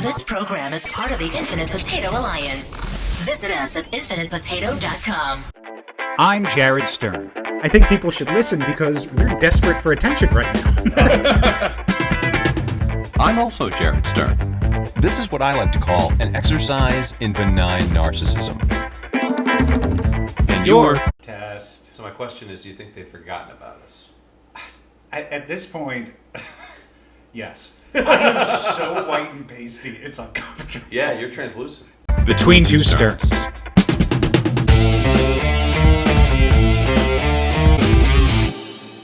This program is part of the Infinite Potato Alliance. Visit us at infinitepotato.com. I'm Jared Stern. I think people should listen because we're desperate for attention right now. I'm also Jared Stern. This is what I like to call an exercise in benign narcissism. And you're... Test. So my question is, do you think they've forgotten about us? At this point, yes. I am so white and pasty, it's uncomfortable. Yeah, you're translucent. Between Two Sterns.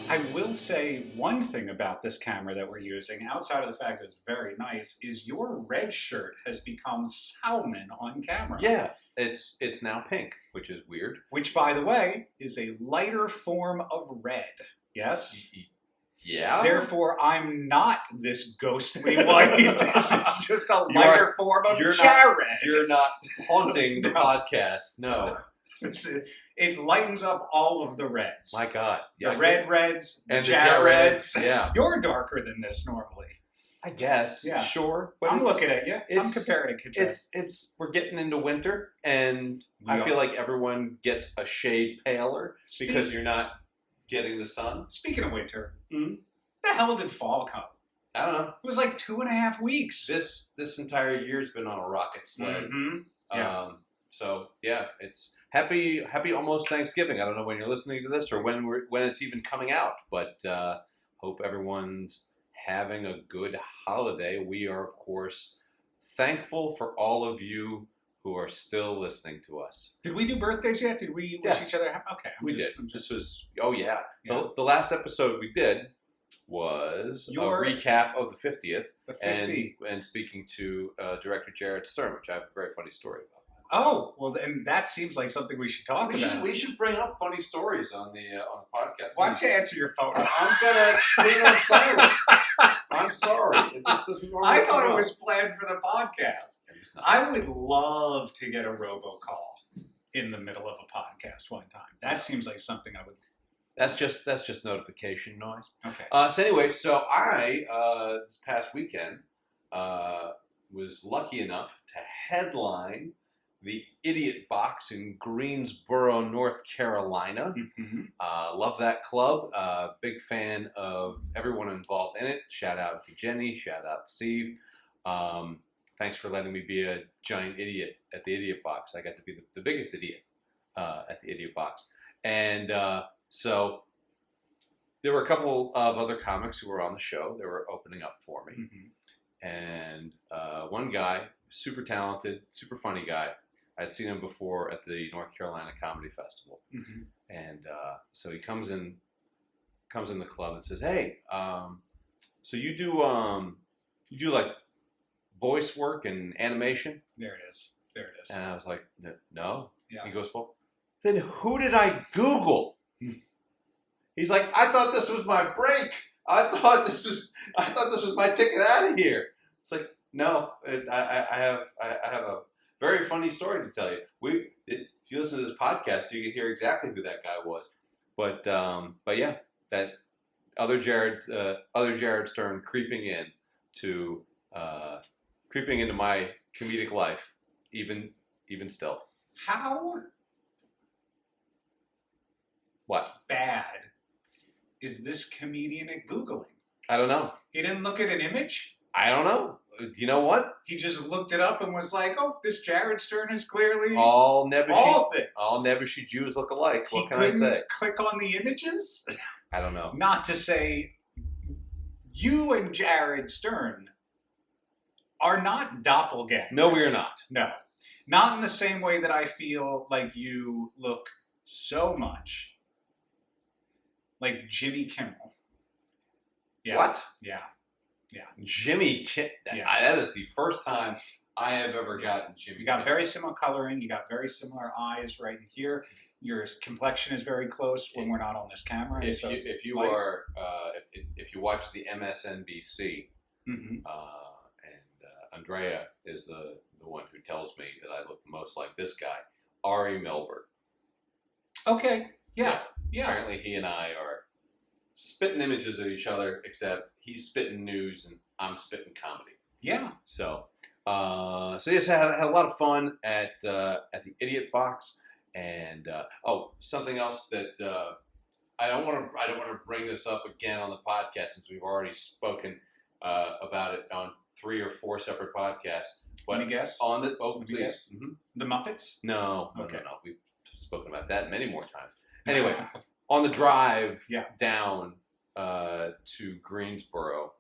I will say one thing about this camera that we're using, outside of the fact that it's very nice, is your red shirt has become salmon on camera. Yeah, it's now pink, which is weird. Which, by the way, is a lighter form of red. Yes? Yeah. Therefore, I'm not this ghostly white. This is just a lighter form of Jared. You're not haunting the podcast. No. It lightens up all of the reds. My God. The red reds, and the Jareds. Yeah. You're darker than this normally. I guess. Yeah. Sure. But I'm looking at you. I'm comparing it to we're getting into winter, and I feel like everyone gets a shade paler because you're not getting the sun. Speaking of winter, the hell did fall come? I don't know. It was like 2.5 weeks. This entire year's been on a rocket sled. Mm-hmm. Yeah. So yeah, it's happy almost Thanksgiving. I don't know when you're listening to this or when it's even coming out, but hope everyone's having a good holiday. We are, of course, thankful for all of you who are still listening to us. Did we do birthdays yet? Did we wish each other happy? Okay. We did. This was, yeah. The last episode we did was a recap of the 50th. The 50. And speaking to director Jared Stern, which I have a very funny story about. Oh, well, then that seems like something we should talk about. We should bring up funny stories on the podcast. Why don't you answer your phone? I'm going to put it on silent. I'm sorry. It just doesn't normally I thought it was planned for the podcast. I would love to get a robocall in the middle of a podcast one time. That seems like something I would... That's just notification noise. Okay. So anyway, I this past weekend was lucky enough to headline the Idiot Box in Greensboro, North Carolina. Mm-hmm. Love that club. Big fan of everyone involved in it. Shout out to Jenny. Shout out to Steve. Thanks for letting me be a giant idiot at the Idiot Box. I got to be the biggest idiot at the Idiot Box. And so there were a couple of other comics who were on the show. They were opening up for me. Mm-hmm. And one guy, super talented, super funny guy. I'd seen him before at the North Carolina Comedy Festival. Mm-hmm. And so he comes in the club and says, "Hey, so you do like voice work and animation?" There it is. And I was like, "No." Yeah. He goes, "Well, then who did I Google?" He's like, "I thought this was my break. I thought this was my ticket out of here." It's like, no, I have a very funny story to tell you. If you listen to this podcast, you can hear exactly who that guy was. But yeah, that other Jared Stern creeping into my comedic life, even still. How What bad is this comedian at Googling? I don't know. He didn't look at an image? I don't know. You know what? He just looked it up and was like, "Oh, this Jared Stern is clearly all things. All Nebuchadnezzar Jews look alike." What can I say? Click on the images? I don't know. Not to say you and Jared Stern are not doppelgangers. No, we are not. No. Not in the same way that I feel like you look so much like Jimmy Kimmel. Yeah. What? Yeah. Yeah. Jimmy Kimmel. That is the first time I have ever gotten Jimmy You got Kimmel. very similar coloring. You got very similar eyes right here. Your complexion is very close when we're not on this camera. If you watch the MSNBC, mm-hmm. and Andrea is the one who tells me that I look the most like this guy, Ari Melber. Okay. Yeah. Apparently he and I are spitting images of each other, except he's spitting news and I'm spitting comedy. Yeah. So, So yes, I had a lot of fun at the Idiot Box, and something else that I don't want to bring this up again on the podcast since we've already spoken about it on 3 or 4 separate podcasts. But Any guess? On the please. Mm-hmm. The Muppets? No. Okay. No. We've spoken about that many more times. Anyway, on the drive down to Greensboro,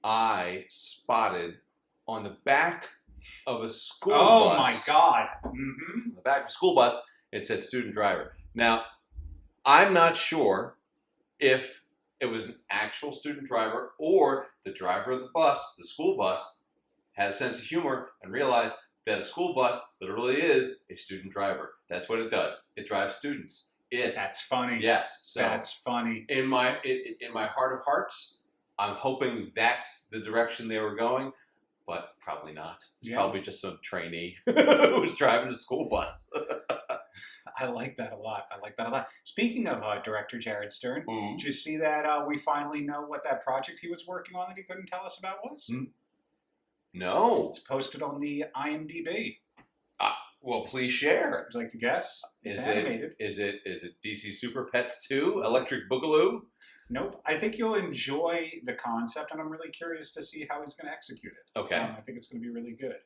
I spotted on the back of a school bus. Oh my God! Mm-hmm. On the back of a school bus, it said student driver. Now, I'm not sure if it was an actual student driver or the driver of the bus, the school bus, had a sense of humor and realized that a school bus literally is a student driver. That's what it does. It drives students. That's funny. Yes. So that's funny. In my heart of hearts, I'm hoping that's the direction they were going, but probably not. It's probably just some trainee who was driving a school bus. I like that a lot. Speaking of director Jared Stern, Mm-hmm. did you see that we finally know what that project he was working on that he couldn't tell us about was? No. It's posted on the IMDb. Well, please share. Would you like to guess? It's Is animated. Is it DC Super Pets 2? Electric Boogaloo? Nope. I think you'll enjoy the concept, and I'm really curious to see how he's going to execute it. Okay. I think it's going to be really good.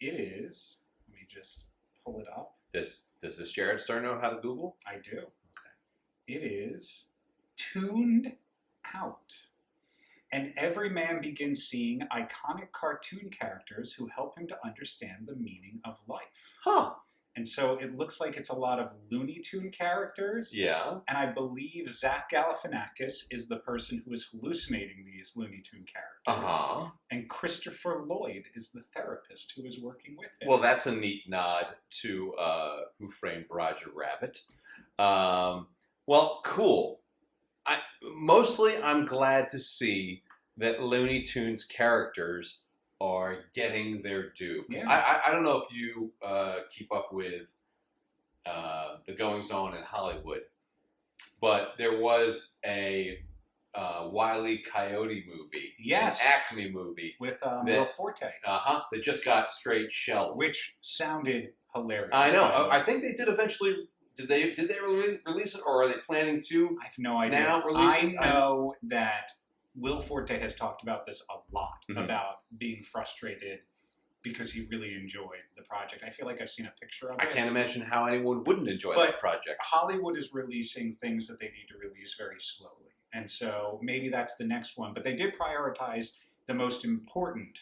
It is. Let me just pull it up. Does this Jared Stern know how to Google? I do. Okay. It is Tuned Out. And every man begins seeing iconic cartoon characters who help him to understand the meaning of life. Huh. And so it looks like it's a lot of Looney Tune characters. Yeah. And I believe Zach Galifianakis is the person who is hallucinating these Looney Tune characters. Uh-huh. And Christopher Lloyd is the therapist who is working with him. Well, that's a neat nod to Who Framed Roger Rabbit. Well, cool. I'm glad to see that Looney Tunes characters are getting their due. Yeah. I don't know if you keep up with the goings-on in Hollywood, but there was a Wile E. Coyote movie, yes, an Acme movie with Will Forte, that just got straight shelved, which sounded hilarious. I know. I think they did eventually. Did they release it, or are they planning to? I have no idea. Now release it? I know that Will Forte has talked about this a lot, about being frustrated because he really enjoyed the project. I feel like I've seen a picture of it. I can't imagine how anyone wouldn't enjoy that project. Hollywood is releasing things that they need to release very slowly. And so maybe that's the next one. But they did prioritize the most important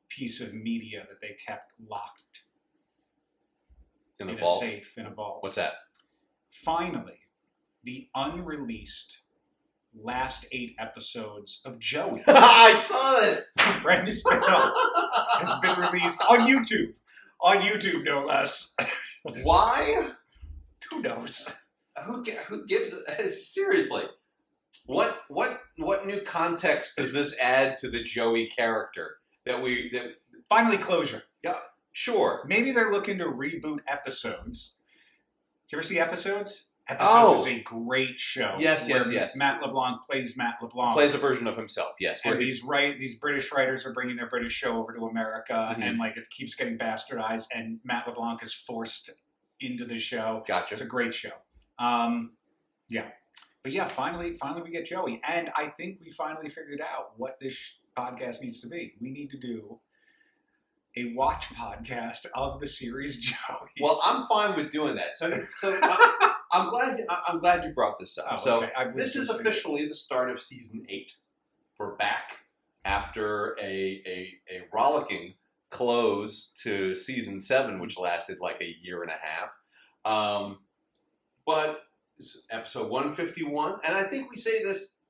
piece of media that they kept locked in the a vault? safe, in a vault. What's that? Finally, the unreleased last 8 episodes of Joey. I saw this! Brand special has been released on YouTube. On YouTube, no less. Why? Who knows? Who gives seriously? What new context does this add to the Joey character that Finally, closure. Yeah, sure. Maybe they're looking to reboot Episodes. Did you ever see Episodes? Episodes is a great show. Yes. Matt LeBlanc plays Matt LeBlanc. Plays a version of himself, yes. And these British writers are bringing their British show over to America, and it keeps getting bastardized, and Matt LeBlanc is forced into the show. Gotcha. It's a great show. Yeah. But yeah, finally we get Joey. And I think we finally figured out what this podcast needs to be. We need to do a watch podcast of the series Joey. Well, I'm fine with doing that. So I'm glad you brought this up. Okay. This is officially the start of season 8. We're back after a rollicking close to season 7, which lasted like a year and a half. But it's episode 151, and I think we say this.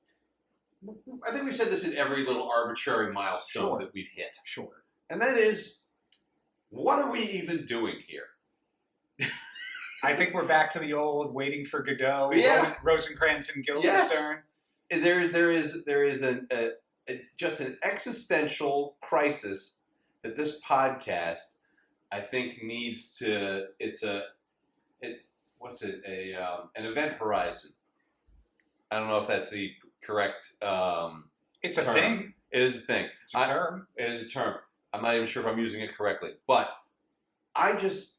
I think we've said this in every little arbitrary milestone that we've hit. Sure. And that is, what are we even doing here? I think we're back to the old waiting for Godot, Rosencrantz and Guildenstern. Yes. There is just an existential crisis that this podcast, I think, needs to. An event horizon. I don't know if that's the correct it's a term. thing. It is a thing. It's a term. It is a term. I'm not even sure if I'm using it correctly. But I just...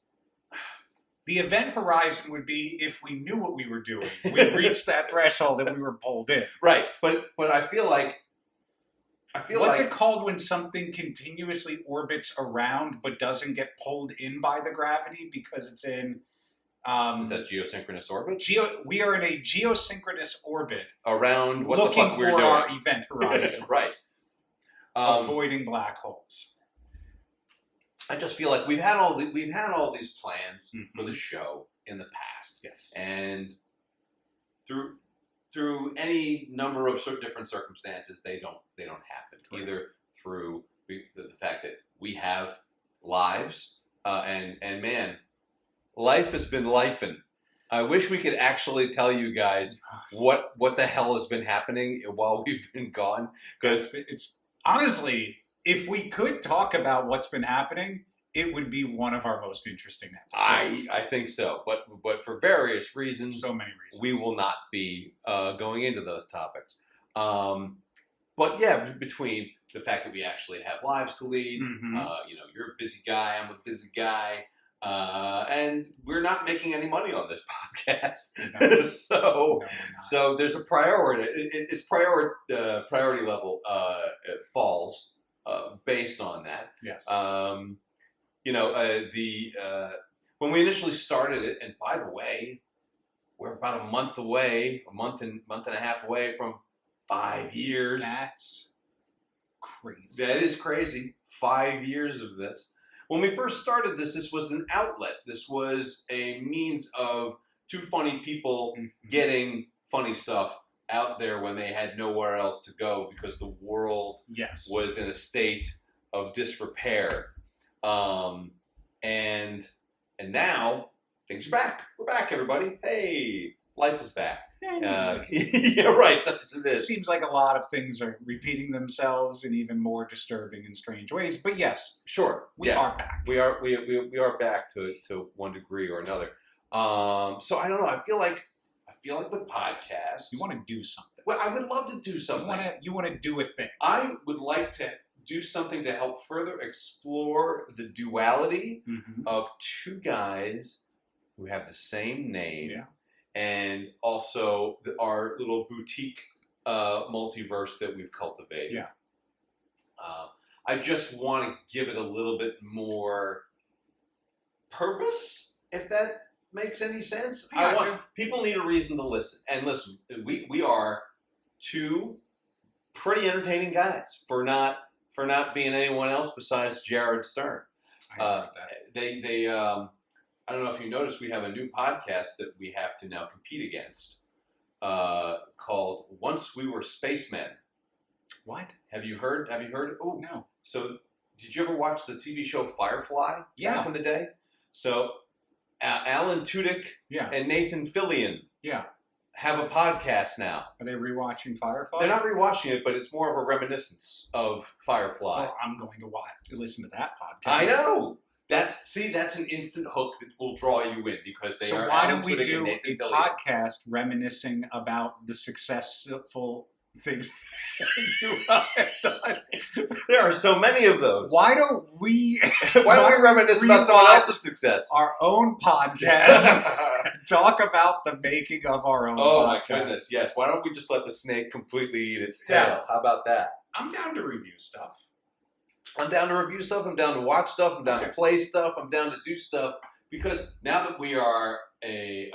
The event horizon would be if we knew what we were doing. We reached that threshold and we were pulled in. Right. But I feel like... What's it called when something continuously orbits around but doesn't get pulled in by the gravity because it's in... It's a geosynchronous orbit? We are in a geosynchronous orbit. Around what the fuck we're doing. Looking for our event horizon. Right. Avoiding black holes. I just feel like we've had all these plans for the show in the past. Yes. And through any number of different circumstances, they don't happen. Correct. Either through the fact that we have lives, and man, life has been lifing. I wish we could actually tell you guys what the hell has been happening while we've been gone. Because it's honestly, if we could talk about what's been happening, it would be one of our most interesting episodes. I think so. But for various reasons, so many reasons, we will not be going into those topics. But yeah, between the fact that we actually have lives to lead, you're a busy guy, I'm a busy guy. And we're not making any money on this podcast, so there's a priority. It's priority level. It falls based on that. Yes. When we initially started it, and by the way, we're about a month and a half away from 5 years. That's crazy. That is crazy. 5 years of this. When we first started this was an outlet. This was a means of two funny people getting funny stuff out there when they had nowhere else to go because the world was in a state of disrepair. And now things are back. We're back, everybody. Hey, life is back. Yeah, right. Such as it is. It seems like a lot of things are repeating themselves in even more disturbing and strange ways. But yes, sure, we are back. We are back to one degree or another. So I don't know. I feel like the podcast. You want to do something? Well, I would love to do something. You want to do a thing. I would like to do something to help further explore the duality of two guys who have the same name. Yeah. And also our little boutique multiverse that we've cultivated. Yeah. I just want to give it a little bit more purpose, if that makes any sense. People need a reason to listen. And listen, we are two pretty entertaining guys for not being anyone else besides Jared Stern. I don't know if you noticed, we have a new podcast that we have to now compete against called Once We Were Spacemen. What? Have you heard? Oh, no. So did you ever watch the TV show Firefly back in the day? So Alan Tudyk and Nathan Fillion have a podcast now. Are they rewatching Firefly? They're not rewatching it, but it's more of a reminiscence of Firefly. Well, I'm going to listen to that podcast. I know. That's an instant hook that will draw you in because they are. So why don't we do a podcast reminiscing about the successful things you have done? There are so many of those. Why don't we reminisce about someone else's success? Our own podcast. Talk about the making of our own. Oh podcast. My goodness! Yes. Why don't we just let the snake completely eat its tail? Yeah. How about that? I'm down to review stuff. I'm down to review stuff. I'm down to watch stuff. I'm down to play stuff. I'm down to do stuff because now that we are a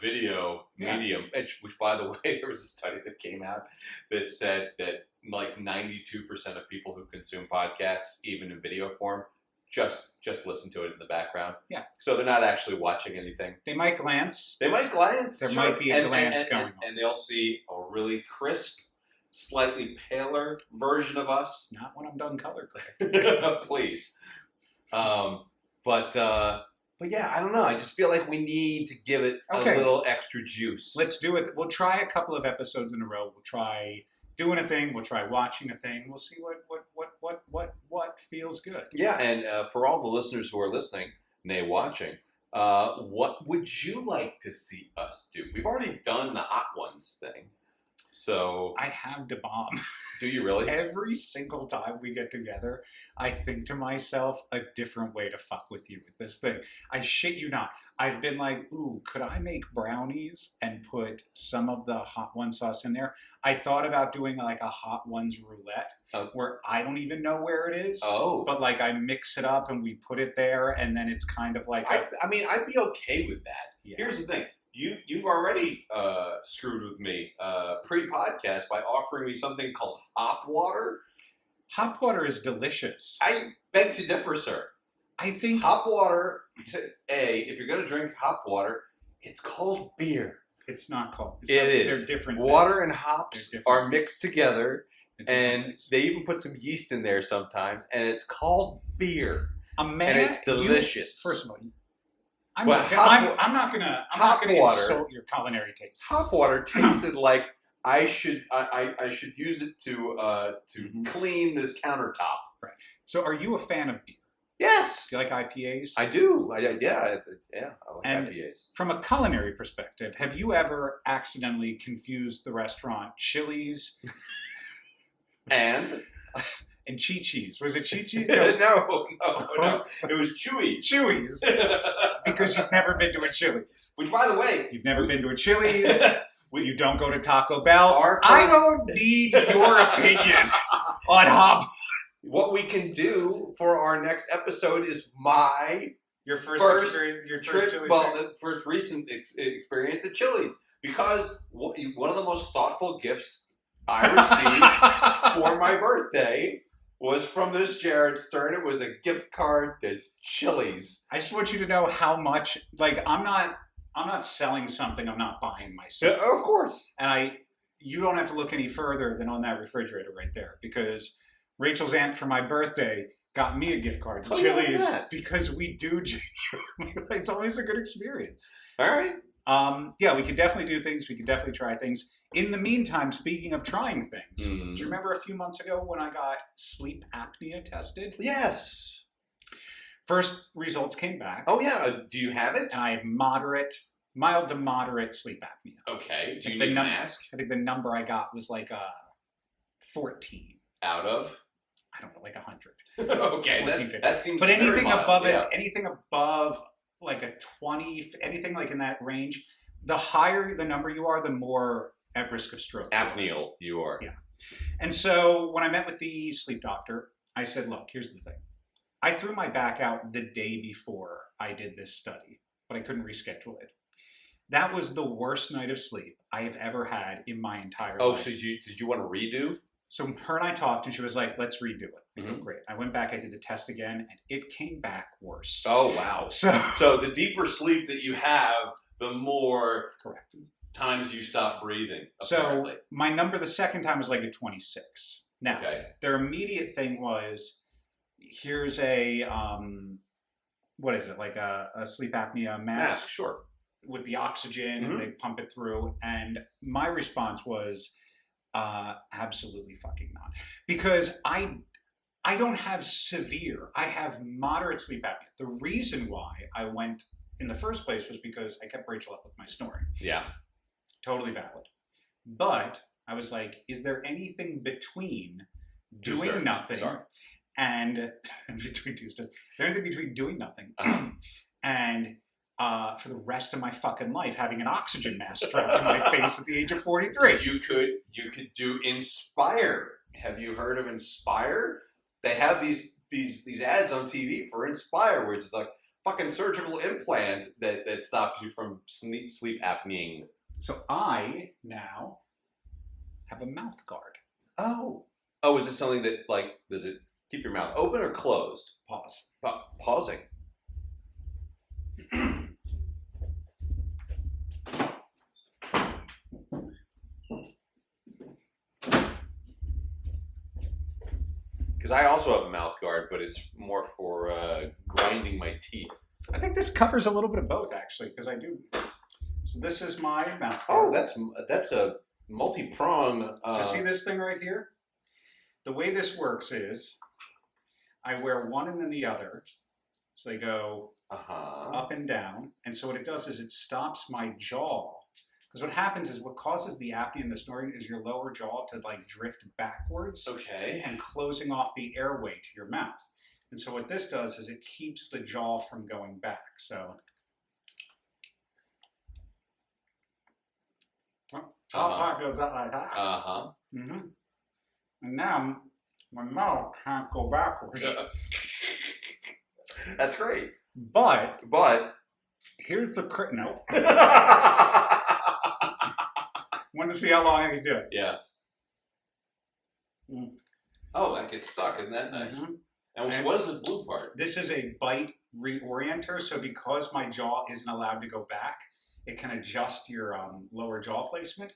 video medium, which by the way, there was a study that came out that said that like 92% of people who consume podcasts, even in video form, just listen to it in the background. Yeah. So they're not actually watching anything. They might glance. There might be a glance going on. And they'll see a really crisp, slightly paler version of us. Not when I'm done color correcting. Please. But yeah, I don't know. I just feel like we need to give it a little extra juice. Let's do it. We'll try a couple of episodes in a row. We'll try doing a thing. We'll try watching a thing. We'll see what feels good. Yeah, and for all the listeners who are listening, nay, watching, what would you like to see us do? We've already done the Hot Ones thing. So I have to bomb. Do you really? Every single time we get together, I think to myself a different way to fuck with you with this thing. I shit you not. I've been like, ooh, could I make brownies and put some of the hot one sauce in there? I thought about doing like a hot ones roulette where I don't even know where it is. Oh. But like I mix it up and we put it there and then it's kind of like I mean, I'd be okay with that. Yeah. Here's the thing. You've already screwed with me pre-podcast by offering me something called hop water. Hop water is delicious. I beg to differ, sir. I think Hop water, if you're going to drink hop water, it's called beer. it's not called. It is. They're different. Water things. and hops They're are different. mixed together, and things. they even put some yeast in there sometimes, and it's called beer. A man, And it's delicious. First of all, I'm But not gonna hop water- insult your culinary taste. Hop water tasted like I should use it to Mhm. clean this countertop. So, are you a fan of beer? Yes, Do you like IPAs? I do. I like And- IPAs. From a culinary perspective, have you ever accidentally confused the restaurant Chili's And and Chi-Chi's? Was it Chi-Chi's? no. It was Chewy. Chewy's. Because you've never been to a Chili's. Which, by the way, You've never been to a Chili's. You don't go to Taco Bell. Our I first- don't need your opinion on hop. what we can do for our next episode is Your first experience, your trip. first Chili's Well, trip? the first recent experience at Chili's, because one of the most thoughtful gifts I received for my birthday was from this Jared Stern. It was a gift card to Chili's. I just want you to know how much. Like, I'm not selling something I'm not buying myself. Of course. And you don't have to look any further than on that refrigerator right there, because Rachel's aunt for my birthday got me a gift card to Oh, yeah, look at Chili's that. because we do genuinely. It's always a good experience. All right. Yeah, we could definitely do things. We could definitely try things. In the meantime, speaking of trying things, do you remember a few months ago when I got sleep apnea tested? Yes. First results came back, Oh, yeah. Do you have it? and I had mild to moderate sleep apnea. Okay. Do you The need a number- mask? I think the number I got was like 14. Out of? I don't know, like 100. Okay. 14, That seems But very anything mild, above yeah. it, anything above like a 20, anything like in that range, the higher the number you are, the more at risk of stroke. Apneal, you are. Yeah. And so when I met with the sleep doctor, I said, look, here's the thing. I threw my back out the day before I did this study, but I couldn't reschedule it. That was the worst night of sleep I have ever had in my entire Oh, life. so did you want to redo? So her and I talked, and she was like, let's redo it. I go, Mhm. great. I went back, I did the test again, and it came back worse. Oh, wow. So, So the deeper sleep that you have, the more correct. times you stop breathing, So apparently. my number the second time was like a 26. Now, Okay. their immediate thing was, here's a, what is it, like a sleep apnea Mask, sure. with the oxygen, Mhm. and they pump it through. And my response was, absolutely fucking not. Because I don't have severe, I have moderate sleep apnea. The reason why I went in the first place was because I kept Rachel up with my snoring. Yeah. Totally valid. But I was like, is there anything between Two doing stars. nothing Sorry. and between two stars? Is there anything between doing nothing Uh-huh. and for the rest of my fucking life having an oxygen mask strapped to my face at the age of 43? You could do Inspire. Have you heard of Inspire? They have these ads on TV for Inspire, where it's like fucking surgical implant that stops you from sleep apneaing. So I now have a mouth guard. Oh, is it something that, like, does it keep your mouth open or closed? Pause. Pausing. Because I also have a mouth guard, but it's more for grinding my teeth. I think this covers a little bit of both, actually, because I do. So this is my mouth guard. Oh, that's a multi-prong. So see this thing right here? The way this works is I wear one and then the other. So they go Uh-huh. up and down. And so what it does is it stops my jaw Because what happens is what causes the apnea and the snoring is your lower jaw to like drift backwards Okay. and closing off the airway to your mouth. And so what this does is it keeps the jaw from going back. So top part goes up like that. Uh-huh. Mm-hmm. And now my mouth can't go backwards. That's great. But But here's the no. Want to see how long I can do it? yeah. Mm. Oh, that gets stuck. Isn't that nice? Mm-hmm. And so what is this blue part? This is a bite reorienter. So because my jaw isn't allowed to go back, it can adjust your lower jaw placement.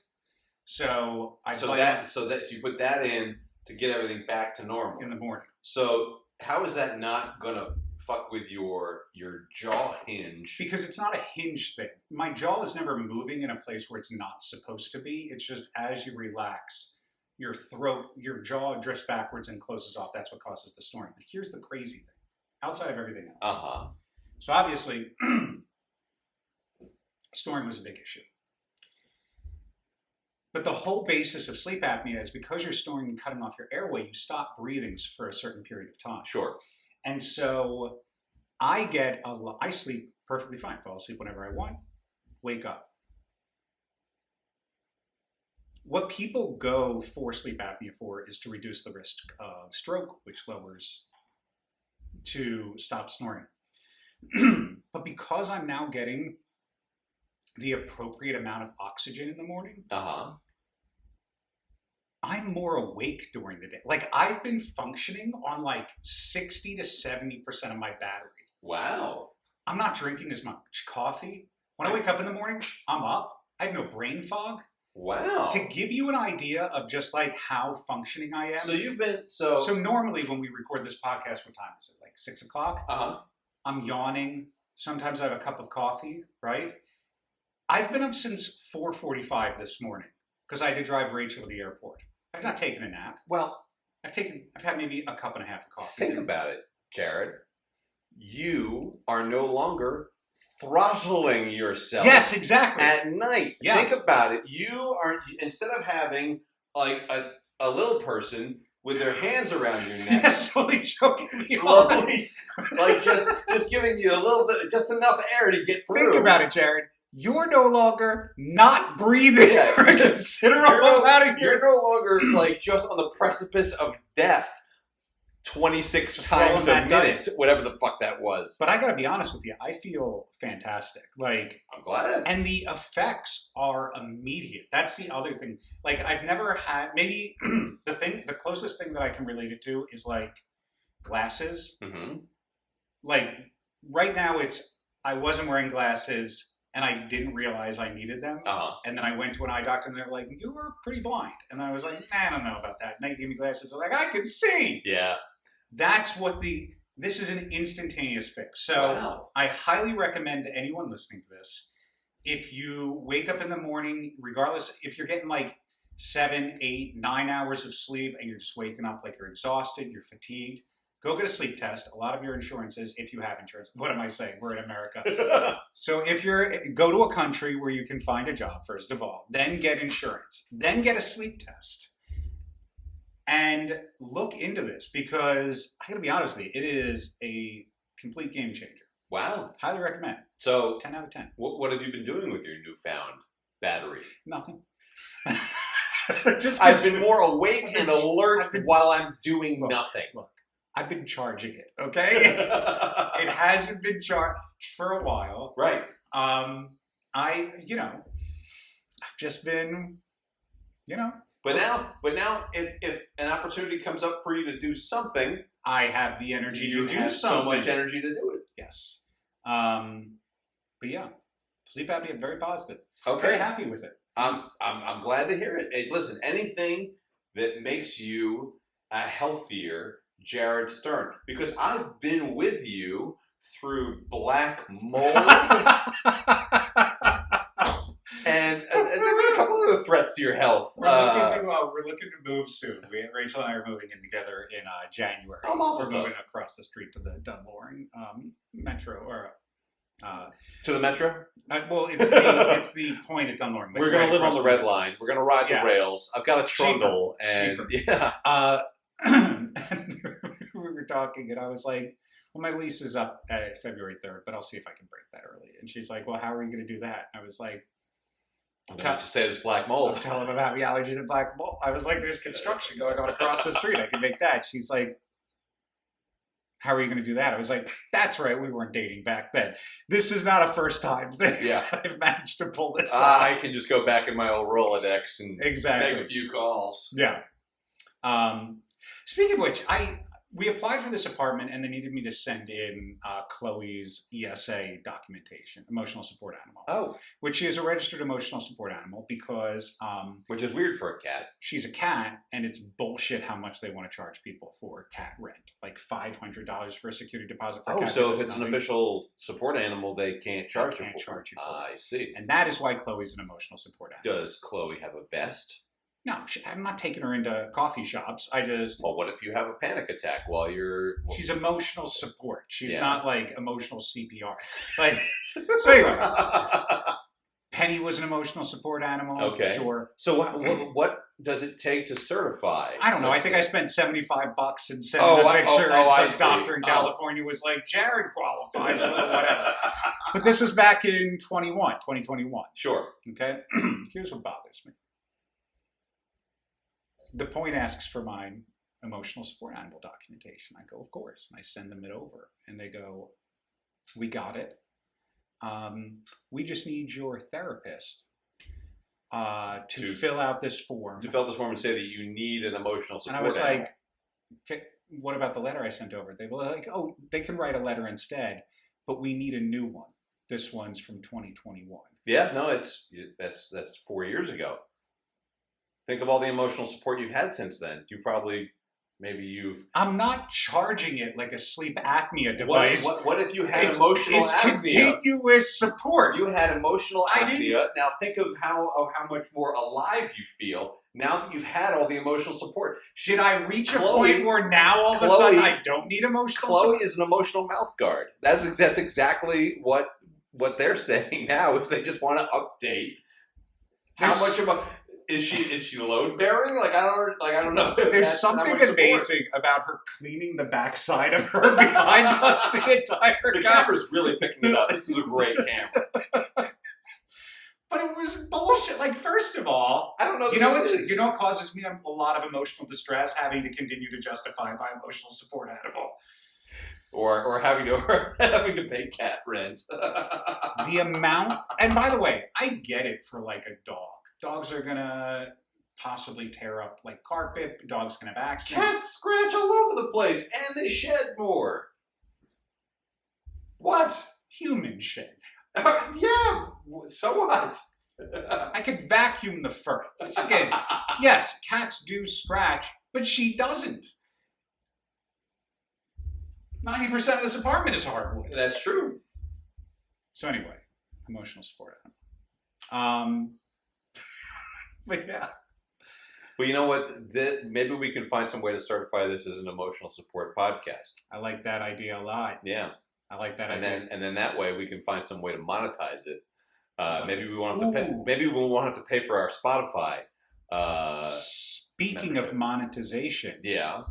So that you put that in to get everything back to normal in the morning. So how is that not gonna fuck with your jaw hinge? Because it's not a hinge thing. My jaw is never moving in a place where it's not supposed to be. It's just as you relax, your jaw drifts backwards and closes off. That's what causes the snoring. But here's the crazy thing. Outside of everything else. Uh-huh. So obviously, snoring was a big issue. But the whole basis of sleep apnea is because you're snoring and cutting off your airway, you stop breathing for a certain period of time. Sure. And so I sleep perfectly fine, fall asleep whenever I want, wake up. What people go for sleep apnea for is to reduce the risk of stroke, which lowers to stop snoring. But because I'm now getting the appropriate amount of oxygen in the morning, Uh-huh. I'm more awake during the day. Like I've been functioning on like 60 to 70% of my battery. Wow. I'm not drinking as much coffee. When I wake up in the morning, I'm up. I have no brain fog. Wow. To give you an idea of just like how functioning I am. So you've been So normally when we record this podcast, what time is it? Like 6 o'clock? Uh-huh. I'm yawning. Sometimes I have a cup of coffee, right? I've been up since 4:45 this morning because I had to drive Rachel to the airport. I've not taken a nap. Well, I've had maybe a cup and a half of coffee. think about it, Jared. You are no longer throttling yourself. Yes, exactly. At night. Yeah. Think about it. You are, instead of having like a little person with their hands around your neck, Yes, slowly choking me slowly, like just giving you a little bit, just enough air to get through. Think about it, Jared. You're no longer not breathing Yeah. for a considerable amount of You're years. no longer like just on the precipice of death 26 times a Scrolling back minute, whatever the fuck that was. But I gotta be honest with you, I feel fantastic. Like, I'm glad. and the effects are immediate. That's the other thing. Like, I've never had, maybe the closest thing that I can relate it to is like glasses. Mm-hmm. Like, right now I wasn't wearing glasses and I didn't realize I needed them. Uh-huh. And then I went to an eye doctor and they're like, you were pretty blind. And I was like, I don't know about that. And they gave me glasses. I was like, I can see. Yeah. That's what this is an instantaneous fix. So Wow. I highly recommend to anyone listening to this, if you wake up in the morning, regardless, if you're getting like 7, 8, 9 hours of sleep and you're just waking up like you're exhausted, you're fatigued, go get a sleep test. A lot of your insurances, if you have insurance, what am I saying? We're in America. So go to a country where you can find a job, first of all, then get insurance, then get a sleep test. And look into this because I gotta be honest with you, it is a complete game changer. Wow. Highly recommend. So 10 out of 10. what have you been doing with your newfound battery? Nothing. I've been more awake and alert while I'm doing nothing. Look, I've been charging it, okay? It hasn't been charged for a while. Right. I've just been, But now, if an opportunity comes up for you to do something, I have the energy you to do have something. so much energy to do it. Yes. But yeah, sleep apnea, very positive. Okay. Very happy with it. I'm glad to hear it. Hey, listen, anything that makes you a healthier Jared Stern, because I've been with you through black mold and there have been a couple other threats to your health. We're looking to move soon. Rachel and I are moving in together in January. I'm also We're moving across the street to the Dunloring Metro or To the metro? Well, it's the point at Dunlorton. We're going to live on the red line. We're going to ride the rails. I've got a trundle. Cheaper. Yeah. And we were talking, and I was like, well, my lease is up February 3rd, but I'll see if I can break that early. And she's like, well, how are you going to do that? And I was like, I'm going to just say there's black mold. I'll tell him about allergies and black mold. I was like, there's construction going on across the street. I can make that. She's like, how are you going to do that? I was like, that's right. We weren't dating back then. This is not a first time thing. Yeah. I've managed to pull this off. I can just go back in my old Rolodex and make a few calls. Yeah. Speaking of which, we applied for this apartment and they needed me to send in Chloe's ESA documentation, emotional support animal. Oh. Which she is a registered emotional support animal because... which is weird for a cat. She's a cat, and it's bullshit how much they want to charge people for cat rent. Like $500 for a security deposit for a cat. Oh, so if it's an official support animal, they can't charge you for it. I see. And that is why Chloe's an emotional support animal. Does Chloe have a vest? No, I'm not taking her into coffee shops. Well, what if you have a panic attack while you're... She's emotional support. She's not like emotional CPR. Like, so anyway, Penny was an emotional support animal. Okay. Sure. So what does it take to certify? I don't know. I think I spent $75 and sent a picture, and some doctor in California was like, Jared qualifies or whatever. But this was back in 2021. Sure. Okay. Here's what bothers me. The point asks for my emotional support animal documentation. I go, of course. And I send them it over. And they go, we got it. We just need your therapist to fill out this form. To fill out this form and say that you need an emotional support animal. And I was like, okay, what about the letter I sent over? They were like, oh, they can write a letter instead, but we need a new one. This one's from 2021. Yeah, no, that's 4 years ago. Think of all the emotional support you've had since then. I'm not charging it like a sleep apnea device. What if you had emotional apnea? It's continuous support. You had emotional apnea. Now think of how much more alive you feel now that you've had all the emotional support. Should I reach a point where now all of a sudden I don't need emotional support? Chloe is an emotional mouth guard. That's exactly what they're saying now. Is they just want to update how much of a... Is she load bearing? I don't know. There's something amazing about her cleaning the backside of her behind us the entire time. The camera's really picking it up. This is a great camera. But it was bullshit. Like, first of all, I don't know. You know what causes me a lot of emotional distress? Having to continue to justify my emotional support animal. Or having to pay cat rent. The amount, and by the way, I get it for like a dog. Dogs are gonna possibly tear up like carpet. Dogs can have accidents. Cats scratch all over the place, and they shed more. What? Human shed. Yeah. So what? I could vacuum the fur. Again, yes, cats do scratch, but she doesn't. 90% of this apartment is hardwood. That's true. So anyway, emotional support animal. But yeah. Well, you know what? Maybe we can find some way to certify this as an emotional support podcast. I like that idea a lot. Yeah. I like that idea. And then that way we can find some way to monetize it. Maybe we won't have to pay. Maybe we won't have to pay for our Spotify. Speaking of monetization,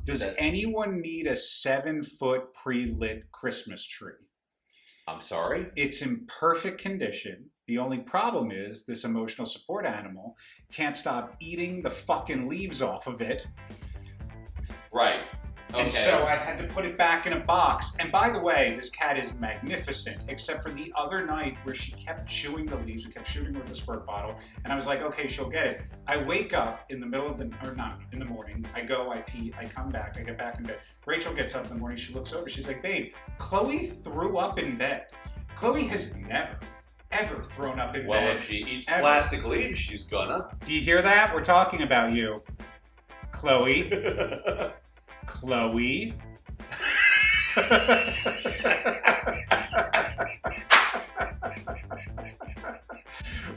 does anyone need a 7-foot pre-lit Christmas tree? I'm sorry? It's in perfect condition. The only problem is this emotional support animal can't stop eating the fucking leaves off of it. Right. Okay. And so I had to put it back in a box. And by the way, this cat is magnificent, except for the other night where she kept chewing the leaves. We kept shooting her with a squirt bottle. And I was like, okay, she'll get it. I wake up in the middle of in the morning. I go, I pee, I come back, I get back in bed. Rachel gets up in the morning, she looks over, she's like, babe, Chloe threw up in bed. Chloe has never, ever thrown up in bed. Well, if she eats plastic leaves, she's gonna. Do you hear that? We're talking about you, Chloe. Chloe.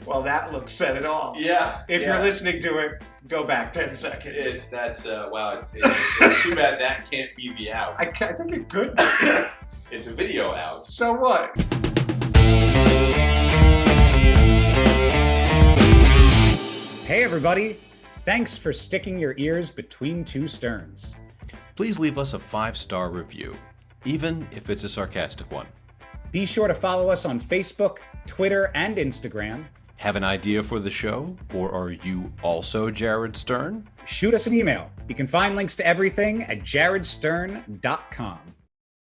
Well, that looks said it all. Yeah. If you're listening to it, go back 10 seconds. It's too bad that can't be the out. I think it could be. It's a video out. So what? Hey, everybody. Thanks for sticking your ears between two sterns. Please leave us a 5-star review, even if it's a sarcastic one. Be sure to follow us on Facebook, Twitter, and Instagram. Have an idea for the show, or are you also Jared Stern? Shoot us an email. You can find links to everything at jaredstern.com.